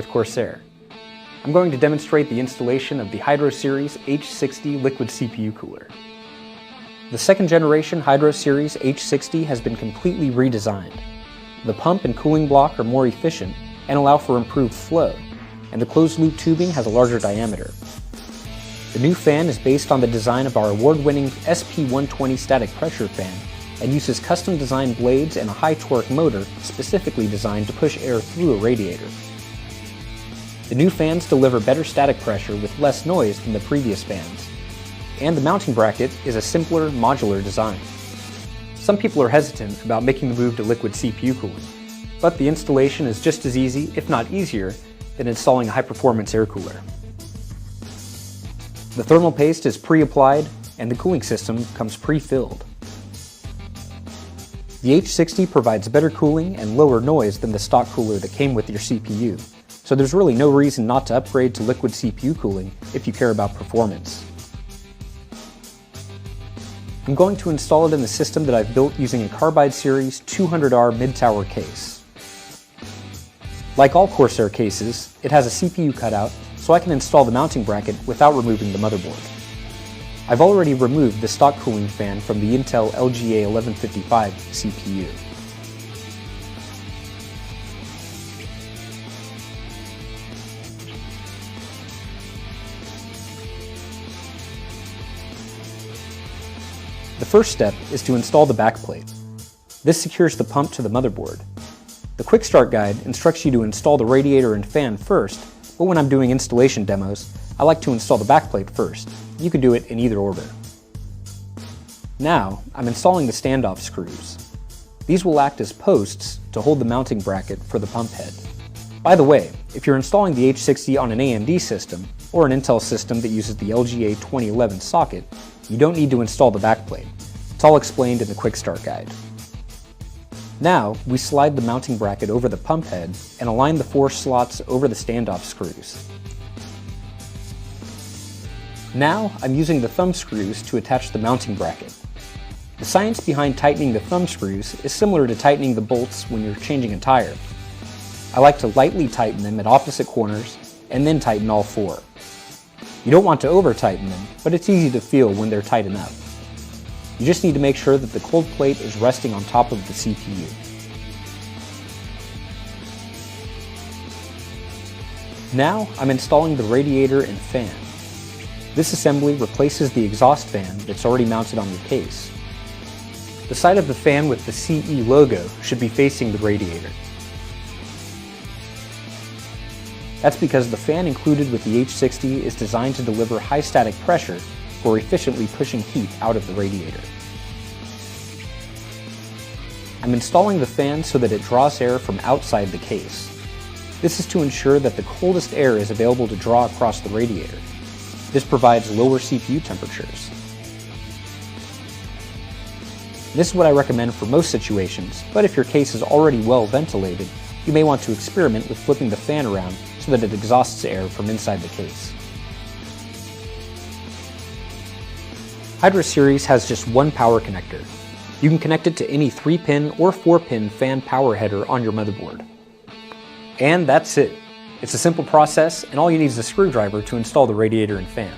with CORSAIR. I'm going to demonstrate the installation of the Hydro Series H60 liquid CPU cooler. The second generation Hydro Series H60 has been completely redesigned. The pump and cooling block are more efficient and allow for improved flow, and the closed-loop tubing has a larger diameter. The new fan is based on the design of our award-winning SP120 static pressure fan and uses custom-designed blades and a high-torque motor specifically designed to push air through a radiator. The new fans deliver better static pressure with less noise than the previous fans, and the mounting bracket is a simpler, modular design. Some people are hesitant about making the move to liquid CPU cooling, but the installation is just as easy, if not easier, than installing a high-performance air cooler. The thermal paste is pre-applied and the cooling system comes pre-filled. The H60 provides better cooling and lower noise than the stock cooler that came with your CPU, so there's really no reason not to upgrade to liquid CPU cooling if you care about performance. I'm going to install it in the system that I've built using a Carbide Series 200R mid-tower case. Like all CORSAIR cases, it has a CPU cutout, so I can install the mounting bracket without removing the motherboard. I've already removed the stock cooling fan from the Intel LGA 1155 CPU. The first step is to install the backplate. This secures the pump to the motherboard. The Quick Start Guide instructs you to install the radiator and fan first, but when I'm doing installation demos, I like to install the backplate first. You can do it in either order. Now, I'm installing the standoff screws. These will act as posts to hold the mounting bracket for the pump head. By the way, if you're installing the H60 on an AMD system, or an Intel system that uses the LGA 2011 socket, you don't need to install the backplate. It's all explained in the Quick Start Guide. Now, we slide the mounting bracket over the pump head and align the 4 slots over the standoff screws. Now, I'm using the thumb screws to attach the mounting bracket. The science behind tightening the thumb screws is similar to tightening the bolts when you're changing a tire. I like to lightly tighten them at opposite corners and then tighten all 4. You don't want to over-tighten them, but it's easy to feel when they're tight enough. You just need to make sure that the cold plate is resting on top of the CPU. Now, I'm installing the radiator and fan. This assembly replaces the exhaust fan that's already mounted on your case. The side of the fan with the CE logo should be facing the radiator. That's because the fan included with the H60 is designed to deliver high static pressure for efficiently pushing heat out of the radiator. I'm installing the fan so that it draws air from outside the case. This is to ensure that the coldest air is available to draw across the radiator. This provides lower CPU temperatures. This is what I recommend for most situations, but if your case is already well ventilated, you may want to experiment with flipping the fan around so that it exhausts air from inside the case. Hydro Series has just one power connector. You can connect it to any 3-pin or 4-pin fan power header on your motherboard. And that's it. It's a simple process, and all you need is a screwdriver to install the radiator and fan.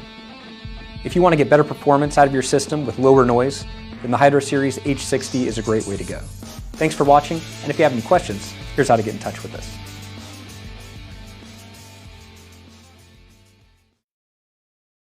If you want to get better performance out of your system with lower noise, then the Hydro Series H60 is a great way to go. Thanks for watching, and if you have any questions, here's how to get in touch with us.